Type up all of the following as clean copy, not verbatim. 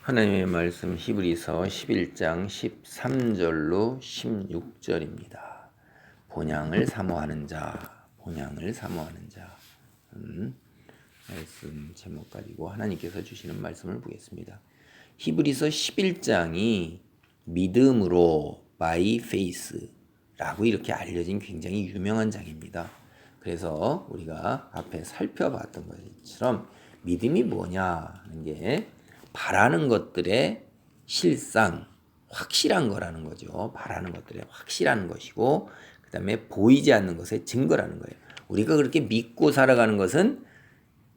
하나님의 말씀 히브리서 11장 13절로 16절입니다. 본향을 사모하는 자, 본향을 사모하는 자. 말씀 제목 가지고 하나님께서 주시는 말씀을 보겠습니다. 히브리서 11장이 믿음으로 by faith라고 이렇게 알려진 굉장히 유명한 장입니다. 그래서 우리가 앞에 살펴봤던 것처럼 믿음이 뭐냐 하는 게 바라는 것들의 실상, 확실한 거라는 거죠. 바라는 것들의 확실한 것이고, 그 다음에 보이지 않는 것의 증거라는 거예요. 우리가 그렇게 믿고 살아가는 것은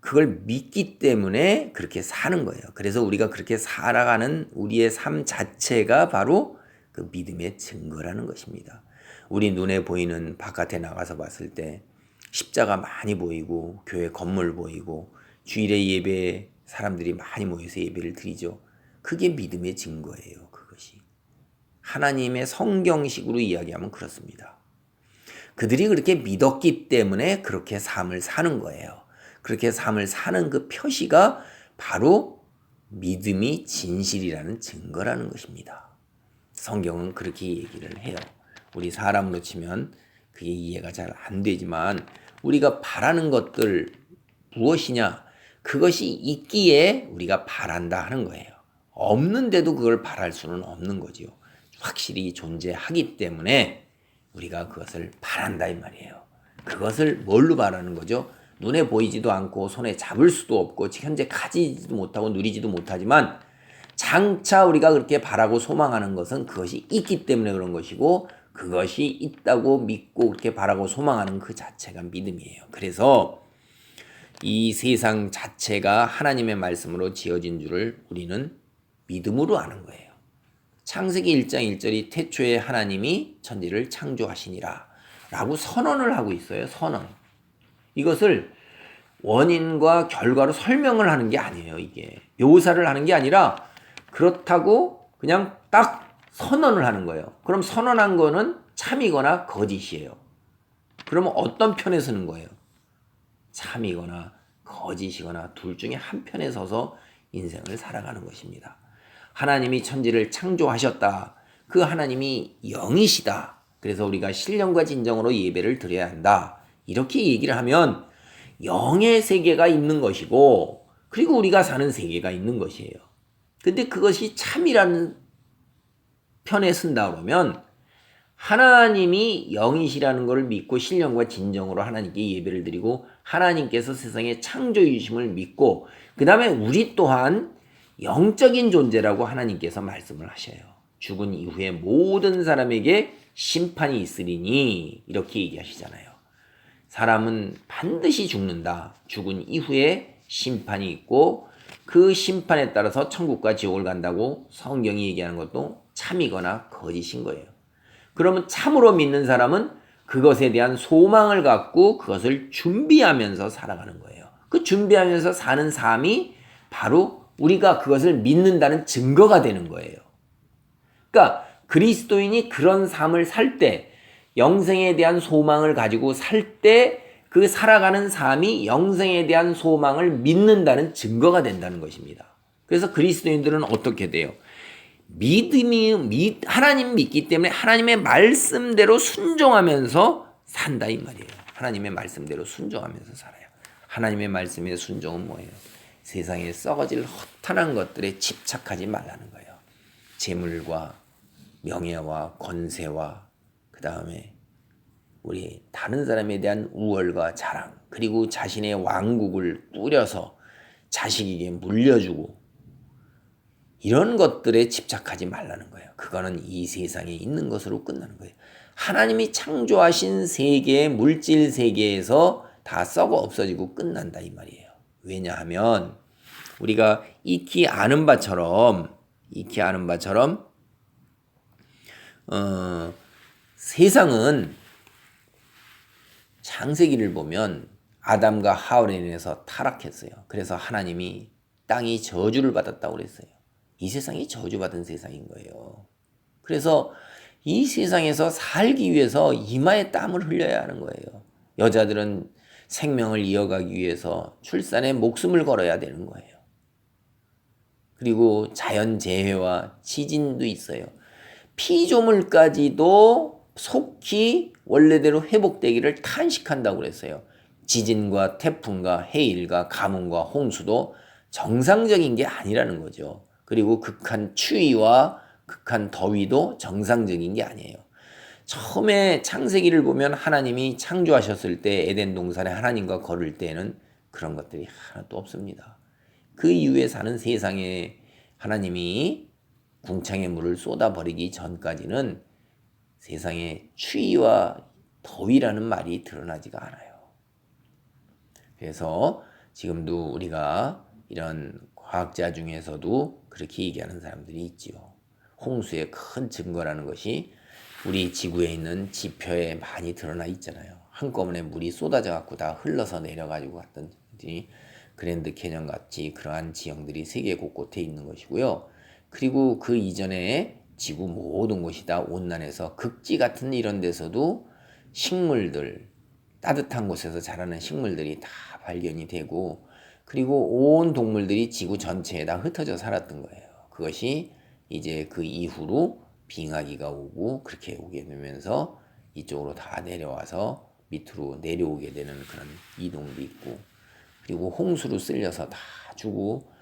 그걸 믿기 때문에 그렇게 사는 거예요. 그래서 우리가 그렇게 살아가는 우리의 삶 자체가 바로 그 믿음의 증거라는 것입니다. 우리 눈에 보이는 바깥에 나가서 봤을 때 십자가 많이 보이고, 교회 건물 보이고, 주일에 예배 사람들이 많이 모여서 예배를 드리죠. 그게 믿음의 증거예요. 그것이. 하나님의 성경식으로 이야기하면 그렇습니다. 그들이 그렇게 믿었기 때문에 그렇게 삶을 사는 거예요. 그렇게 삶을 사는 그 표시가 바로 믿음이 진실이라는 증거라는 것입니다. 성경은 그렇게 얘기를 해요. 우리 사람으로 치면 그게 이해가 잘 안 되지만 우리가 바라는 것들 무엇이냐? 그것이 있기에 우리가 바란다 하는 거예요. 없는데도 그걸 바랄 수는 없는 거지요. 확실히 존재하기 때문에 우리가 그것을 바란다 이 말이에요. 그것을 뭘로 바라는 거죠? 눈에 보이지도 않고 손에 잡을 수도 없고 현재 가지지도 못하고 누리지도 못하지만 장차 우리가 그렇게 바라고 소망하는 것은 그것이 있기 때문에 그런 것이고 그것이 있다고 믿고 그렇게 바라고 소망하는 그 자체가 믿음이에요. 그래서 이 세상 자체가 하나님의 말씀으로 지어진 줄을 우리는 믿음으로 아는 거예요. 창세기 1장 1절이 태초에 하나님이 천지를 창조하시니라 라고 선언을 하고 있어요. 선언. 이것을 원인과 결과로 설명을 하는 게 아니에요. 이게 묘사를 하는 게 아니라 그렇다고 그냥 딱 선언을 하는 거예요. 그럼 선언한 거는 참이거나 거짓이에요. 그러면 어떤 편에 서는 거예요? 참이거나 거짓이거나 둘 중에 한 편에 서서 인생을 살아가는 것입니다. 하나님이 천지를 창조하셨다. 그 하나님이 영이시다. 그래서 우리가 신령과 진정으로 예배를 드려야 한다. 이렇게 얘기를 하면 영의 세계가 있는 것이고 그리고 우리가 사는 세계가 있는 것이에요. 근데 그것이 참이라는 편에 쓴다 그러면 하나님이 영이시라는 것을 믿고 신령과 진정으로 하나님께 예배를 드리고 하나님께서 세상의 창조주심을 믿고 그 다음에 우리 또한 영적인 존재라고 하나님께서 말씀을 하셔요. 죽은 이후에 모든 사람에게 심판이 있으리니 이렇게 얘기하시잖아요. 사람은 반드시 죽는다. 죽은 이후에 심판이 있고 그 심판에 따라서 천국과 지옥을 간다고 성경이 얘기하는 것도 참이거나 거짓인 거예요. 그러면 참으로 믿는 사람은 그것에 대한 소망을 갖고 그것을 준비하면서 살아가는 거예요. 그 준비하면서 사는 삶이 바로 우리가 그것을 믿는다는 증거가 되는 거예요. 그러니까 그리스도인이 그런 삶을 살 때, 영생에 대한 소망을 가지고 살 때 그 살아가는 삶이 영생에 대한 소망을 믿는다는 증거가 된다는 것입니다. 그래서 그리스도인들은 어떻게 돼요? 하나님 믿기 때문에 하나님의 말씀대로 순종하면서 산다 이 말이에요. 하나님의 말씀대로 순종하면서 살아요. 하나님의 말씀의 순종은 뭐예요? 세상에 썩어질 허탄한 것들에 집착하지 말라는 거예요. 재물과 명예와 권세와 그 다음에 우리 다른 사람에 대한 우월과 자랑 그리고 자신의 왕국을 꾸려서 자식에게 물려주고 이런 것들에 집착하지 말라는 거예요. 그거는 이 세상에 있는 것으로 끝나는 거예요. 하나님이 창조하신 세계의 물질 세계에서 다 썩어 없어지고 끝난다 이 말이에요. 왜냐하면 우리가 익히 아는 바처럼 세상은 창세기를 보면 아담과 하와로 인해서 타락했어요. 그래서 하나님이 땅이 저주를 받았다고 그랬어요. 이 세상이 저주받은 세상인 거예요. 그래서 이 세상에서 살기 위해서 이마에 땀을 흘려야 하는 거예요. 여자들은 생명을 이어가기 위해서 출산에 목숨을 걸어야 되는 거예요. 그리고 자연재해와 지진도 있어요. 피조물까지도 속히 원래대로 회복되기를 탄식한다고 그랬어요. 지진과 태풍과 해일과 가뭄과 홍수도 정상적인 게 아니라는 거죠. 그리고 극한 추위와 극한 더위도 정상적인 게 아니에요. 처음에 창세기를 보면 하나님이 창조하셨을 때 에덴 동산에 하나님과 걸을 때에는 그런 것들이 하나도 없습니다. 그 이후에 사는 세상에 하나님이 궁창의 물을 쏟아버리기 전까지는 세상에 추위와 더위라는 말이 드러나지가 않아요. 그래서 지금도 우리가 이런 과학자 중에서도 그렇게 얘기하는 사람들이 있지요. 홍수의 큰 증거라는 것이 우리 지구에 있는 지표에 많이 드러나 있잖아요. 한꺼번에 물이 쏟아져 갖고 다 흘러서 내려가지고 갔던지 그랜드 캐년 같이 그러한 지형들이 세계 곳곳에 있는 것이고요. 그리고 그 이전에 지구 모든 곳이 다 온난해서 극지 같은 이런 데서도 식물들, 따뜻한 곳에서 자라는 식물들이 다 발견이 되고, 그리고 온 동물들이 지구 전체에 다 흩어져 살았던 거예요. 그것이 이제 그 이후로 빙하기가 오고 그렇게 오게 되면서 이쪽으로 다 내려와서 밑으로 내려오게 되는 그런 이동도 있고, 그리고 홍수로 쓸려서 다 죽고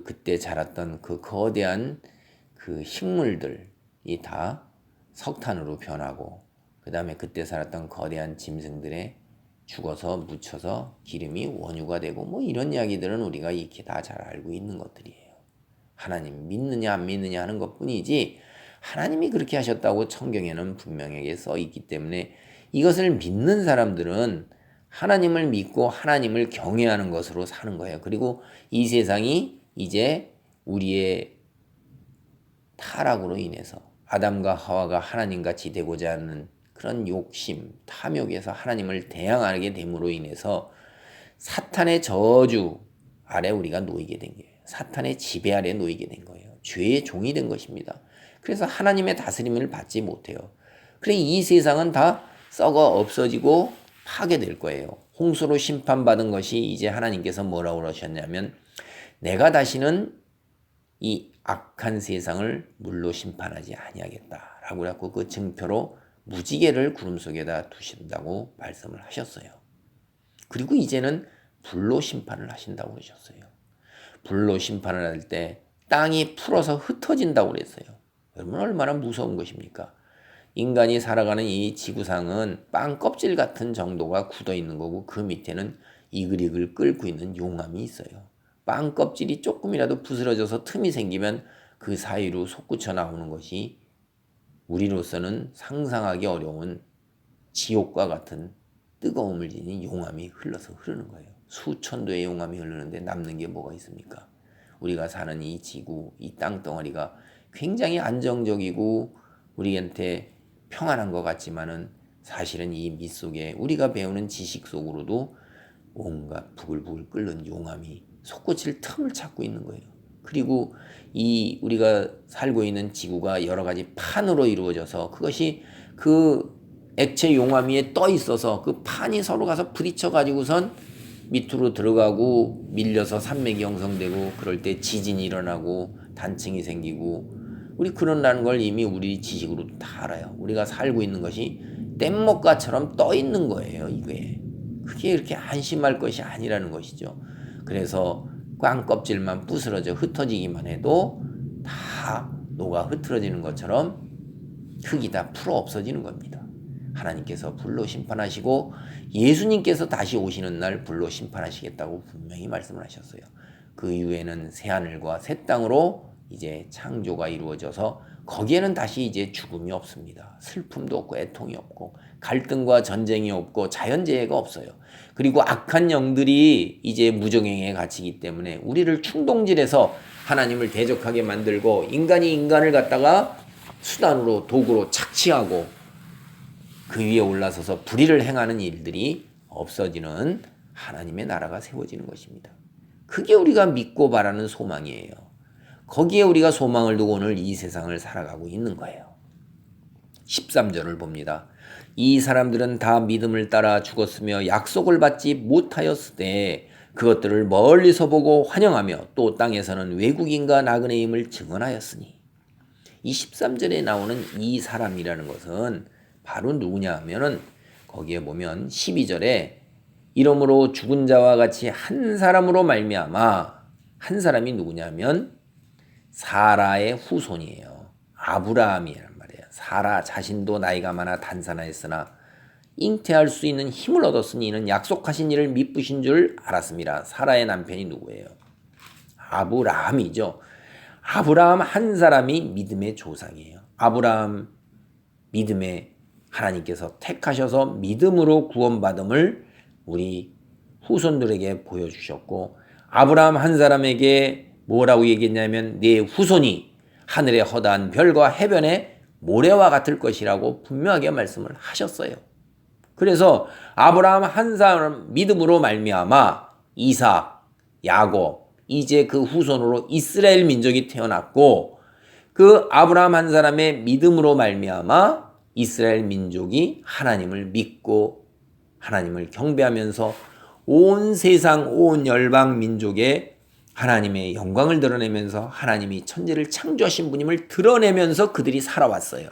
그때 자랐던 그 거대한 그 식물들이 다 석탄으로 변하고, 그 다음에 그때 살았던 거대한 짐승들에 죽어서 묻혀서 기름이 원유가 되고, 뭐 이런 이야기들은 우리가 이렇게 다 잘 알고 있는 것들이에요. 하나님 믿느냐 안 믿느냐 하는 것뿐이지 하나님이 그렇게 하셨다고 성경에는 분명하게 써 있기 때문에 이것을 믿는 사람들은 하나님을 믿고 하나님을 경외하는 것으로 사는 거예요. 그리고 이 세상이 이제 우리의 타락으로 인해서 아담과 하와가 하나님같이 되고자 하는 그런 욕심, 탐욕에서 하나님을 대항하게 됨으로 인해서 사탄의 저주 아래 우리가 놓이게 된 거예요. 사탄의 지배 아래 놓이게 된 거예요. 죄의 종이 된 것입니다. 그래서 하나님의 다스림을 받지 못해요. 그래 이 세상은 다 썩어 없어지고 파괴될 거예요. 홍수로 심판받은 것이 이제 하나님께서 뭐라고 그러셨냐면 내가 다시는 이 악한 세상을 물로 심판하지 아니하겠다라고 해서 그 증표로 무지개를 구름 속에다 두신다고 말씀을 하셨어요. 그리고 이제는 불로 심판을 하신다고 그러셨어요. 불로 심판을 할 때 땅이 풀어서 흩어진다고 그랬어요. 여러분 얼마나 무서운 것입니까? 인간이 살아가는 이 지구상은 빵 껍질 같은 정도가 굳어 있는 거고 그 밑에는 이글이글 끓고 있는 용암이 있어요. 빵 껍질이 조금이라도 부스러져서 틈이 생기면 그 사이로 솟구쳐 나오는 것이 우리로서는 상상하기 어려운 지옥과 같은 뜨거움을 지닌 용암이 흘러서 흐르는 거예요. 수천도의 용암이 흐르는데 남는 게 뭐가 있습니까? 우리가 사는 이 지구, 이 땅덩어리가 굉장히 안정적이고 우리한테 평안한 것 같지만은 사실은 이 밑 속에 우리가 배우는 지식 속으로도 온갖 부글부글 끓는 용암이 솟구칠 틈을 찾고 있는 거예요. 그리고 이 우리가 살고 있는 지구가 여러 가지 판으로 이루어져서 그것이 그 액체 용암 위에 떠 있어서 그 판이 서로 가서 부딪혀 가지고선 밑으로 들어가고 밀려서 산맥이 형성되고 그럴 때 지진이 일어나고 단층이 생기고 우리 그런다는 걸 이미 우리 지식으로 다 알아요. 우리가 살고 있는 것이 뗏목과처럼 떠 있는 거예요. 이게 그게 이렇게 안심할 것이 아니라는 것이죠. 그래서 꽝 껍질만 부스러져 흩어지기만 해도 다 녹아 흐트러지는 것처럼 흙이 다 풀어 없어지는 겁니다. 하나님께서 불로 심판하시고 예수님께서 다시 오시는 날 불로 심판하시겠다고 분명히 말씀을 하셨어요. 그 이후에는 새하늘과 새 땅으로 이제 창조가 이루어져서 거기에는 다시 이제 죽음이 없습니다. 슬픔도 없고 애통이 없고 갈등과 전쟁이 없고 자연재해가 없어요. 그리고 악한 영들이 이제 무정행에 갇히기 때문에 우리를 충동질해서 하나님을 대적하게 만들고 인간이 인간을 갖다가 수단으로 도구로 착취하고 그 위에 올라서서 불의를 행하는 일들이 없어지는 하나님의 나라가 세워지는 것입니다. 그게 우리가 믿고 바라는 소망이에요. 거기에 우리가 소망을 두고 오늘 이 세상을 살아가고 있는 거예요. 13절을 봅니다. 이 사람들은 다 믿음을 따라 죽었으며 약속을 받지 못하였으되 그것들을 멀리서 보고 환영하며 또 땅에서는 외국인과 나그네의 힘을 증언하였으니 이 13절에 나오는 이 사람이라는 것은 바로 누구냐 하면은 거기에 보면 12절에 이러므로 죽은 자와 같이 한 사람으로 말미암아 한 사람이 누구냐면 사라의 후손이에요. 아브라함이란 말이에요. 사라 자신도 나이가 많아 단산하였으나 잉태할 수 있는 힘을 얻었으니 이는 약속하신 이를 미쁘신 줄 알았습니다. 사라의 남편이 누구예요? 아브라함이죠. 아브라함 한 사람이 믿음의 조상이에요. 아브라함 믿음에 하나님께서 택하셔서 믿음으로 구원받음을 우리 후손들에게 보여주셨고 아브라함 한 사람에게 뭐라고 얘기했냐면 네 후손이 하늘의 허다한 별과 해변의 모래와 같을 것이라고 분명하게 말씀을 하셨어요. 그래서 아브라함 한 사람 믿음으로 말미암아 이삭, 야곱 이제 그 후손으로 이스라엘 민족이 태어났고 그 아브라함 한 사람의 믿음으로 말미암아 이스라엘 민족이 하나님을 믿고 하나님을 경배하면서 온 세상 온 열방 민족에 하나님의 영광을 드러내면서 하나님이 천지를 창조하신 분임을 드러내면서 그들이 살아왔어요.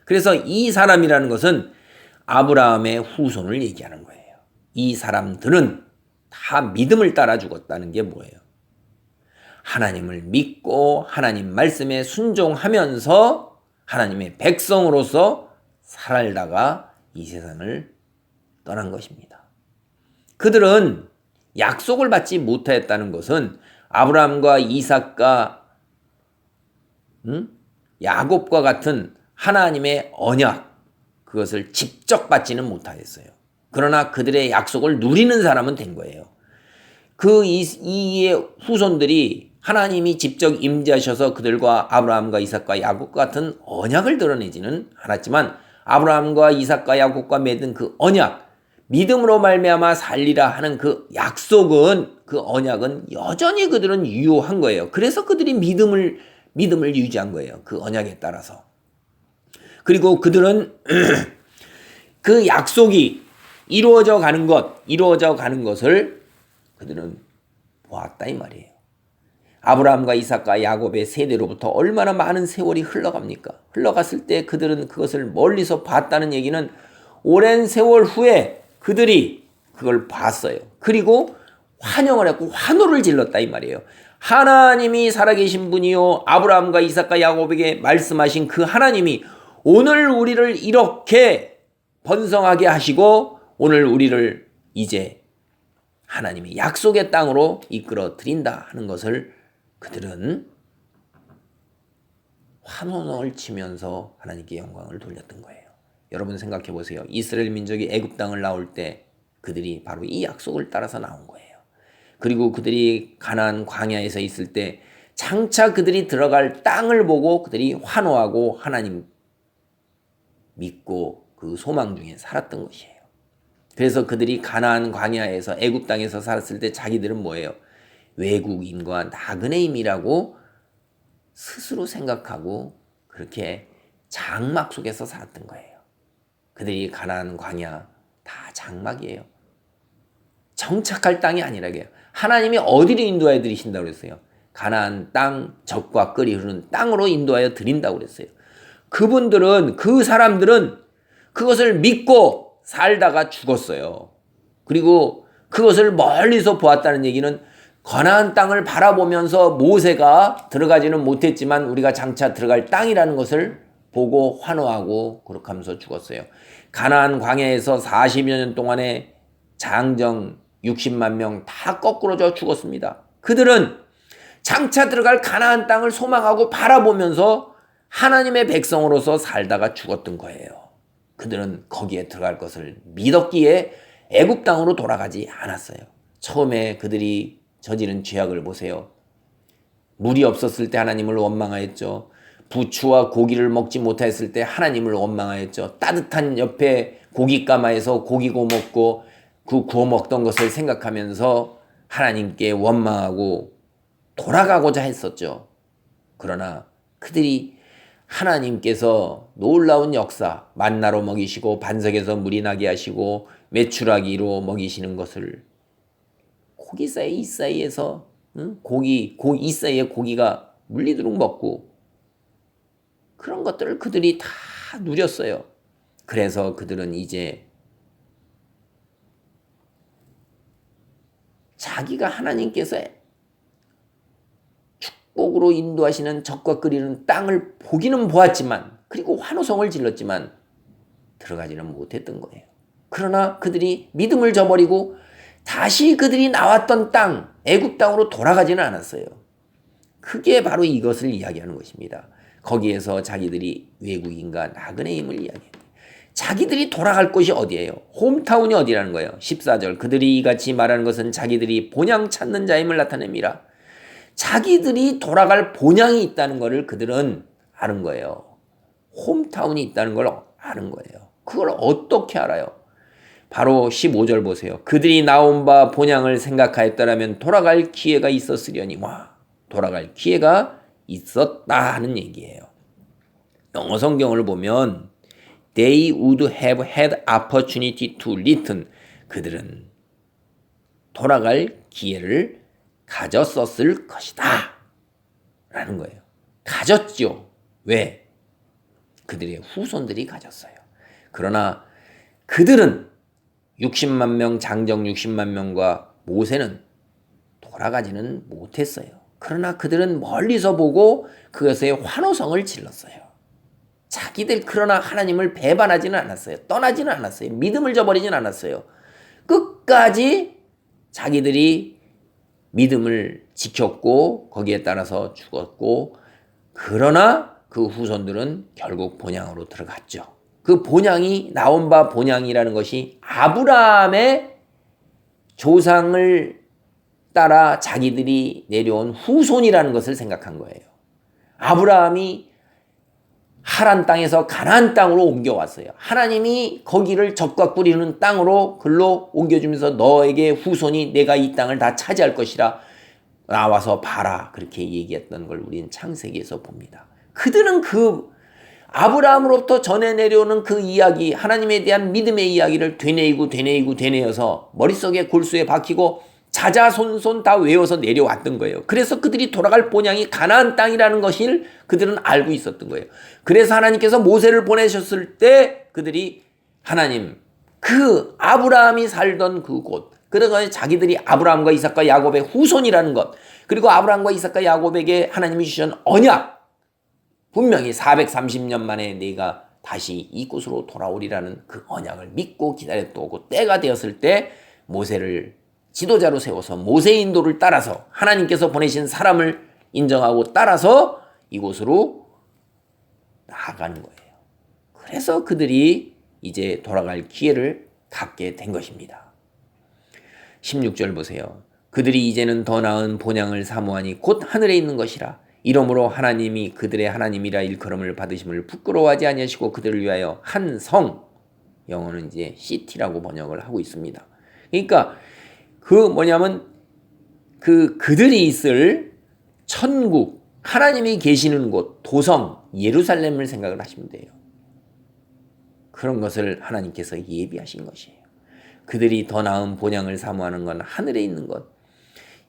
그래서 이 사람이라는 것은 아브라함의 후손을 얘기하는 거예요. 이 사람들은 다 믿음을 따라 죽었다는 게 뭐예요? 하나님을 믿고 하나님 말씀에 순종하면서 하나님의 백성으로서 살다가 이 세상을 떠난 것입니다. 그들은 약속을 받지 못하였다는 것은 아브라함과 이삭과 야곱과 같은 하나님의 언약 그것을 직접 받지는 못하였어요. 그러나 그들의 약속을 누리는 사람은 된 거예요. 그 이의 후손들이 하나님이 직접 임재하셔서 그들과 아브라함과 이삭과 야곱과 같은 언약을 드러내지는 않았지만 아브라함과 이삭과 야곱과 맺은 그 언약 믿음으로 말미암아 살리라 하는 그 약속은 그 언약은 여전히 그들은 유효한 거예요. 그래서 그들이 믿음을 유지한 거예요. 그 언약에 따라서. 그리고 그들은 그 약속이 이루어져 가는 것을 그들은 보았다 이 말이에요. 아브라함과 이삭과 야곱의 세대로부터 얼마나 많은 세월이 흘러갑니까? 흘러갔을 때 그들은 그것을 멀리서 봤다는 얘기는 오랜 세월 후에 그들이 그걸 봤어요. 그리고 환영을 했고 환호를 질렀다 이 말이에요. 하나님이 살아계신 분이요 아브라함과 이삭과 야곱에게 말씀하신 그 하나님이 오늘 우리를 이렇게 번성하게 하시고 오늘 우리를 이제 하나님의 약속의 땅으로 이끌어 드린다 하는 것을 그들은 환호성을 치면서 하나님께 영광을 돌렸던 거예요. 여러분 생각해 보세요. 이스라엘 민족이 애굽 땅을 나올 때 그들이 바로 이 약속을 따라서 나온 거예요. 그리고 그들이 가나안 광야에서 있을 때 장차 그들이 들어갈 땅을 보고 그들이 환호하고 하나님 믿고 그 소망 중에 살았던 것이에요. 그래서 그들이 가나안 광야에서 애굽 땅에서 살았을 때 자기들은 뭐예요? 외국인과 나그네임이라고 스스로 생각하고 그렇게 장막 속에서 살았던 거예요. 그들이 가나안 광야 다 장막이에요. 정착할 땅이 아니라게요. 하나님이 어디로 인도하여 드리신다고 그랬어요? 가나안 땅, 젖과 꿀이 흐르는 땅으로 인도하여 드린다고 그랬어요. 그분들은 그 사람들은 그것을 믿고 살다가 죽었어요. 그리고 그것을 멀리서 보았다는 얘기는 가나안 땅을 바라보면서 모세가 들어가지는 못했지만 우리가 장차 들어갈 땅이라는 것을 보고 환호하고 그렇게 하면서 죽었어요. 가나안 광야에서 40여 년 동안에 장정 60만 명 다 거꾸로져 죽었습니다. 그들은 장차 들어갈 가나안 땅을 소망하고 바라보면서 하나님의 백성으로서 살다가 죽었던 거예요. 그들은 거기에 들어갈 것을 믿었기에 애굽 땅으로 돌아가지 않았어요. 처음에 그들이 저지른 죄악을 보세요. 물이 없었을 때 하나님을 원망하였죠. 부추와 고기를 먹지 못했을 때 하나님을 원망하였죠. 따뜻한 옆에 고깃가마에서 고기 구워 먹고 그 구워 먹던 것을 생각하면서 하나님께 원망하고 돌아가고자 했었죠. 그러나 그들이 하나님께서 놀라운 역사, 만나로 먹이시고 반석에서 물이 나게 하시고 메추라기로 먹이시는 것을 고기 사이 이 사이에서 이 사이에 고기가 물리도록 먹고 그런 것들을 그들이 다 누렸어요. 그래서 그들은 이제 자기가 하나님께서 축복으로 인도하시는 젖과 끓이는 땅을 보기는 보았지만 그리고 환호성을 질렀지만 들어가지는 못했던 거예요. 그러나 그들이 믿음을 저버리고 다시 그들이 나왔던 땅, 애굽 땅으로 돌아가지는 않았어요. 그게 바로 이것을 이야기하는 것입니다. 거기에서 자기들이 외국인과 나그네임을 이야기해요. 자기들이 돌아갈 곳이 어디예요? 홈타운이 어디라는 거예요? 14절 그들이 이같이 말하는 것은 자기들이 본향 찾는 자임을 나타냅니다. 자기들이 돌아갈 본향이 있다는 것을 그들은 아는 거예요. 홈타운이 있다는 걸 아는 거예요. 그걸 어떻게 알아요? 바로 15절 보세요. 그들이 나온 바 본향을 생각하였더라면 돌아갈 기회가 있었으려니 돌아갈 기회가 있었다 하는 얘기예요. 영어 성경을 보면 They would have had opportunity to return. 그들은 돌아갈 기회를 가졌었을 것이다 라는 거예요. 가졌죠. 왜? 그들의 후손들이 가졌어요. 그러나 그들은 60만 명, 장정 60만 명과 모세는 돌아가지는 못했어요. 그러나 그들은 멀리서 보고 그것에 환호성을 질렀어요. 자기들 그러나 하나님을 배반하지는 않았어요. 떠나지는 않았어요. 믿음을 저버리지는 않았어요. 끝까지 자기들이 믿음을 지켰고 거기에 따라서 죽었고 그러나 그 후손들은 결국 본향으로 들어갔죠. 그 본향이 나온 바 본향이라는 것이 아브라함의 조상을 따라 자기들이 내려온 후손이라는 것을 생각한 거예요. 아브라함이 하란 땅에서 가나안 땅으로 옮겨왔어요. 하나님이 거기를 젖과 꿀이는 땅으로 글로 옮겨주면서 너에게 후손이 내가 이 땅을 다 차지할 것이라 나와서 봐라 그렇게 얘기했던 걸 우리는 창세기에서 봅니다. 그들은 그 아브라함으로부터 전해 내려오는 그 이야기 하나님에 대한 믿음의 이야기를 되뇌어서 머릿속에 골수에 박히고 자자손손 다 외워서 내려왔던 거예요. 그래서 그들이 돌아갈 본향이 가나안 땅이라는 것을 그들은 알고 있었던 거예요. 그래서 하나님께서 모세를 보내셨을 때 그들이 하나님 그 아브라함이 살던 그곳 그래서 자기들이 아브라함과 이삭과 야곱의 후손이라는 것 그리고 아브라함과 이삭과 야곱에게 하나님이 주신 언약 분명히 430년 만에 내가 다시 이곳으로 돌아오리라는 그 언약을 믿고 기다렸고 때가 되었을 때 모세를 지도자로 세워서 모세의 인도를 따라서 하나님께서 보내신 사람을 인정하고 따라서 이곳으로 나아가는 거예요. 그래서 그들이 이제 돌아갈 기회를 갖게 된 것입니다. 16절 보세요. 그들이 이제는 더 나은 본향을 사모하니 곧 하늘에 있는 것이라. 이러므로 하나님이 그들의 하나님이라 일컬음을 받으심을 부끄러워하지 아니하시고 그들을 위하여 한 성, 영어는 이제 시티라고 번역을 하고 있습니다. 그러니까 뭐냐면 그들이 있을 천국, 하나님이 계시는 곳, 도성, 예루살렘을 생각을 하시면 돼요. 그런 것을 하나님께서 예비하신 것이에요. 그들이 더 나은 본향을 사모하는 건 하늘에 있는 것.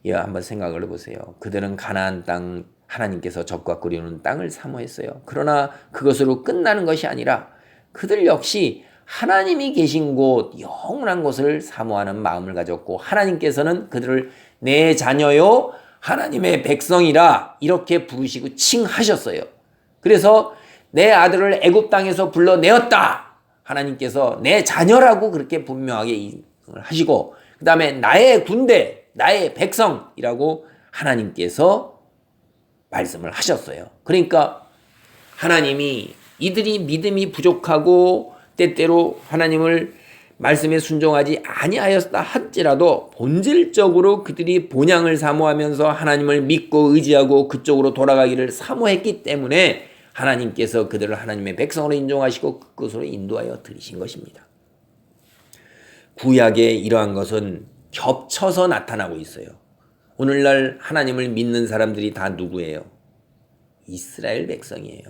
한번 생각을 해보세요. 그들은 가나안 땅, 하나님께서 젖과 꿀이는 땅을 사모했어요. 그러나 그것으로 끝나는 것이 아니라 그들 역시 하나님이 계신 곳, 영원한 곳을 사모하는 마음을 가졌고 하나님께서는 그들을 내 자녀요 하나님의 백성이라 이렇게 부르시고 칭하셨어요. 그래서 내 아들을 애굽 땅에서 불러내었다. 하나님께서 내 자녀라고 그렇게 분명하게 하시고 그 다음에 나의 군대, 나의 백성이라고 하나님께서 말씀을 하셨어요. 그러니까 하나님이 이들이 믿음이 부족하고 때때로 하나님을 말씀에 순종하지 아니하였다 할지라도 본질적으로 그들이 본향을 사모하면서 하나님을 믿고 의지하고 그쪽으로 돌아가기를 사모했기 때문에 하나님께서 그들을 하나님의 백성으로 인정하시고 그곳으로 인도하여 들이신 것입니다. 구약에 이러한 것은 겹쳐서 나타나고 있어요. 오늘날 하나님을 믿는 사람들이 다 누구예요? 이스라엘 백성이에요.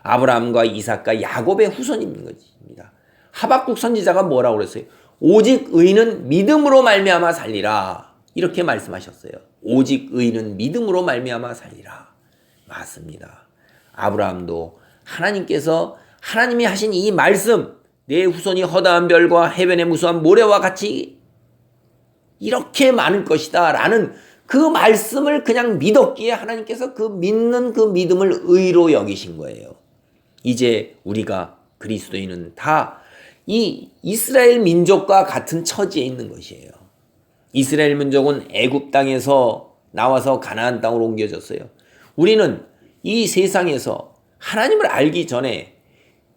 아브라함과 이삭과 야곱의 후손인 것입니다. 하박국 선지자가 뭐라고 그랬어요? 오직 의인은 믿음으로 말미암아 살리라. 이렇게 말씀하셨어요. 오직 의인은 믿음으로 말미암아 살리라. 맞습니다. 아브라함도 하나님께서 하나님이 하신 이 말씀, 내 후손이 허다한 별과 해변의 무수한 모래와 같이 이렇게 많을 것이다 라는 그 말씀을 그냥 믿었기에 하나님께서 그 믿는 그 믿음을 의로 여기신 거예요. 이제 우리가 그리스도인은 다 이 이스라엘 민족과 같은 처지에 있는 것이에요. 이스라엘 민족은 애굽 땅에서 나와서 가나안 땅으로 옮겨졌어요. 우리는 이 세상에서 하나님을 알기 전에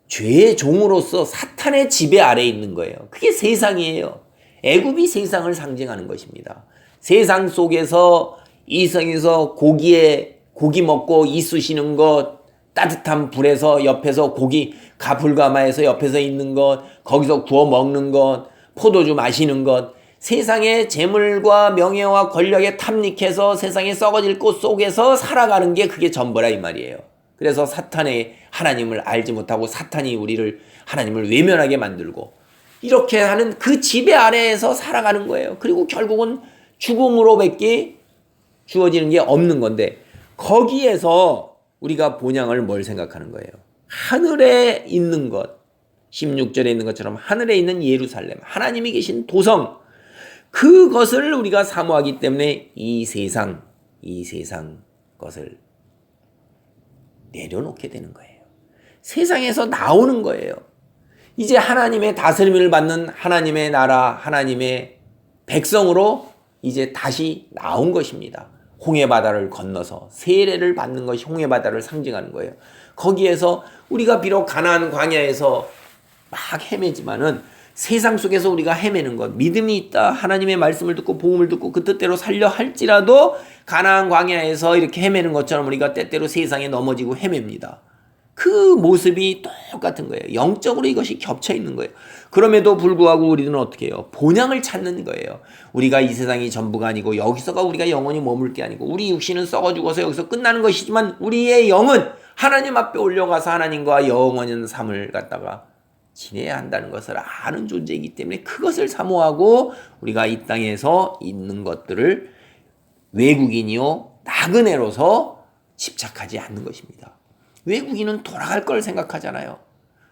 죄의 종으로서 사탄의 지배 아래에 있는 거예요. 그게 세상이에요. 애굽이 세상을 상징하는 것입니다. 세상 속에서 이성에서 고기 먹고 이쑤시는 것, 따뜻한 불에서 옆에서 고기 가불가마에서 옆에서 있는 것, 거기서 구워 먹는 것, 포도주 마시는 것, 세상의 재물과 명예와 권력에 탐닉해서 세상에 썩어질 곳 속에서 살아가는 게 그게 전부라 이 말이에요. 그래서 사탄의 하나님을 알지 못하고 사탄이 우리를 하나님을 외면하게 만들고 이렇게 하는 그 지배 아래에서 살아가는 거예요. 그리고 결국은 죽음으로밖에 주어지는 게 없는 건데 거기에서 우리가 본향을 뭘 생각하는 거예요? 하늘에 있는 것, 16절에 있는 것처럼 하늘에 있는 예루살렘, 하나님이 계신 도성, 그것을 우리가 사모하기 때문에 이 세상 것을 내려놓게 되는 거예요. 세상에서 나오는 거예요. 이제 하나님의 다스림을 받는 하나님의 나라, 하나님의 백성으로 이제 다시 나온 것입니다. 홍해바다를 건너서 세례를 받는 것이 홍해바다를 상징하는 거예요. 거기에서 우리가 비록 가나안 광야에서 막 헤매지만은 세상 속에서 우리가 헤매는 것, 믿음이 있다, 하나님의 말씀을 듣고 복음을 듣고 그 뜻대로 살려 할지라도 가나안 광야에서 이렇게 헤매는 것처럼 우리가 때때로 세상에 넘어지고 헤맵니다. 그 모습이 똑같은 거예요. 영적으로 이것이 겹쳐 있는 거예요. 그럼에도 불구하고 우리는 어떻게 해요? 본향을 찾는 거예요. 우리가 이 세상이 전부가 아니고 여기서가 우리가 영원히 머물 게 아니고 우리 육신은 썩어 죽어서 여기서 끝나는 것이지만 우리의 영은 하나님 앞에 올려가서 하나님과 영원한 삶을 갖다가 지내야 한다는 것을 아는 존재이기 때문에 그것을 사모하고 우리가 이 땅에서 있는 것들을 외국인이요 나그네로서 집착하지 않는 것입니다. 외국인은 돌아갈 걸 생각하잖아요.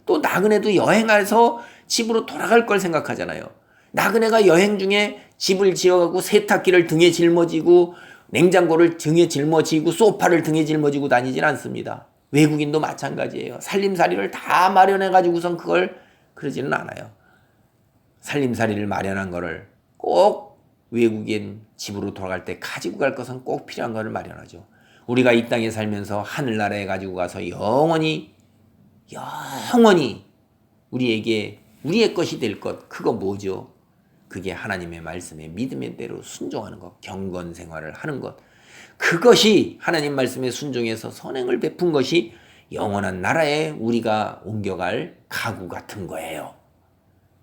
또 나그네도 여행해서 집으로 돌아갈 걸 생각하잖아요. 나그네가 여행 중에 집을 지어가고 세탁기를 등에 짊어지고 냉장고를 등에 짊어지고 소파를 등에 짊어지고 다니진 않습니다. 외국인도 마찬가지예요. 살림살이를 다 마련해가지고선 그걸 그러지는 않아요. 살림살이를 마련한 거를 꼭 외국인 집으로 돌아갈 때 가지고 갈 것은 꼭 필요한 거를 마련하죠. 우리가 이 땅에 살면서 하늘나라에 가지고 가서 영원히 우리에게 우리의 것이 될 것, 그거 뭐죠? 그게 하나님의 말씀에 믿음의 대로 순종하는 것, 경건 생활을 하는 것. 그것이 하나님 말씀에 순종해서 선행을 베푼 것이 영원한 나라에 우리가 옮겨갈 가구 같은 거예요.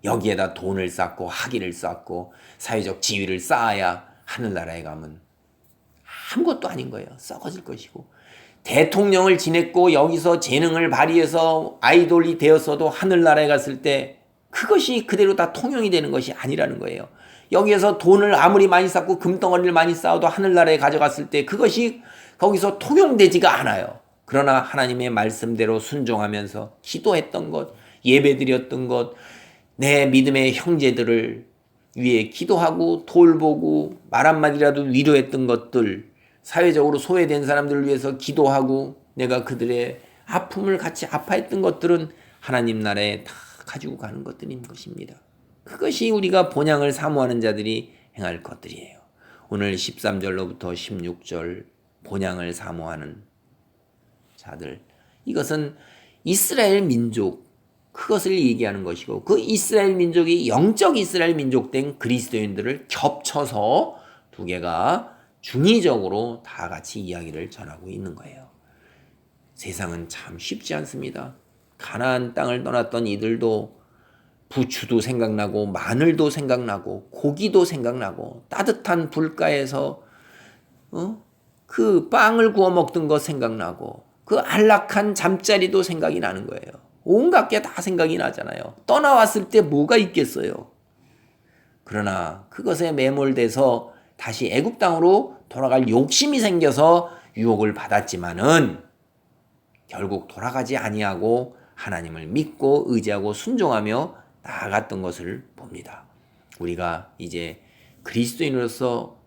여기에다 돈을 쌓고 학위를 쌓고 사회적 지위를 쌓아야 하늘나라에 가면 아무것도 아닌 거예요. 썩어질 것이고 대통령을 지냈고 여기서 재능을 발휘해서 아이돌이 되었어도 하늘나라에 갔을 때 그것이 그대로 다 통용이 되는 것이 아니라는 거예요. 여기에서 돈을 아무리 많이 쌓고 금덩어리를 많이 쌓아도 하늘나라에 가져갔을 때 그것이 거기서 통용되지가 않아요. 그러나 하나님의 말씀대로 순종하면서 기도했던 것, 예배드렸던 것, 내 믿음의 형제들을 위해 기도하고 돌보고 말 한마디라도 위로했던 것들, 사회적으로 소외된 사람들을 위해서 기도하고 내가 그들의 아픔을 같이 아파했던 것들은 하나님 나라에 다 가지고 가는 것들인 것입니다. 그것이 우리가 본향을 사모하는 자들이 행할 것들이에요. 오늘 13절로부터 16절 본향을 사모하는 자들, 이것은 이스라엘 민족, 그것을 얘기하는 것이고 그 이스라엘 민족이 영적 이스라엘 민족 된 그리스도인들을 겹쳐서 두 개가 중의적으로 다 같이 이야기를 전하고 있는 거예요. 세상은 참 쉽지 않습니다. 가나안 땅을 떠났던 이들도 부추도 생각나고 마늘도 생각나고 고기도 생각나고 따뜻한 불가에서 그 빵을 구워 먹던 거 생각나고 그 안락한 잠자리도 생각이 나는 거예요. 온갖 게 다 생각이 나잖아요. 떠나왔을 때 뭐가 있겠어요? 그러나 그것에 매몰돼서 다시 애굽 땅으로 돌아갈 욕심이 생겨서 유혹을 받았지만은 결국 돌아가지 아니하고 하나님을 믿고 의지하고 순종하며 나아갔던 것을 봅니다. 우리가 이제 그리스도인으로서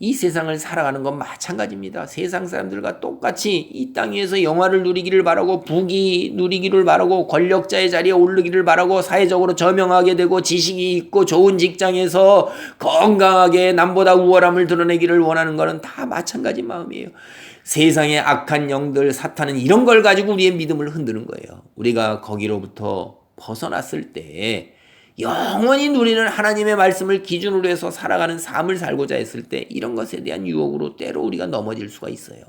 이 세상을 살아가는 건 마찬가지입니다. 세상 사람들과 똑같이 이 땅 위에서 영화를 누리기를 바라고 부귀 누리기를 바라고 권력자의 자리에 오르기를 바라고 사회적으로 저명하게 되고 지식이 있고 좋은 직장에서 건강하게 남보다 우월함을 드러내기를 원하는 것은 다 마찬가지 마음이에요. 세상의 악한 영들 사탄은 이런 걸 가지고 우리의 믿음을 흔드는 거예요. 우리가 거기로부터 벗어났을 때 영원히 누리는 하나님의 말씀을 기준으로 해서 살아가는 삶을 살고자 했을 때 이런 것에 대한 유혹으로 때로 우리가 넘어질 수가 있어요.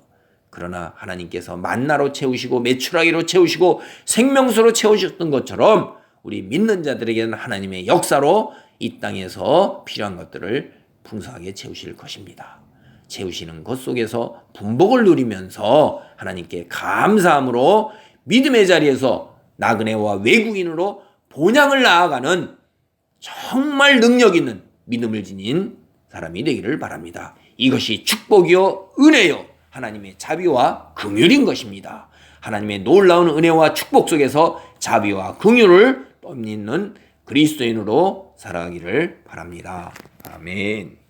그러나 하나님께서 만나로 채우시고 메추라기로 채우시고 생명수로 채우셨던 것처럼 우리 믿는 자들에게는 하나님의 역사로 이 땅에서 필요한 것들을 풍성하게 채우실 것입니다. 채우시는 것 속에서 분복을 누리면서 하나님께 감사함으로 믿음의 자리에서 나그네와 외국인으로 본향을 나아가는 정말 능력 있는 믿음을 지닌 사람이 되기를 바랍니다. 이것이 축복이요 은혜요 하나님의 자비와 긍휼인 것입니다. 하나님의 놀라운 은혜와 축복 속에서 자비와 긍휼을 뽐내는 그리스도인으로 살아가기를 바랍니다. 아멘.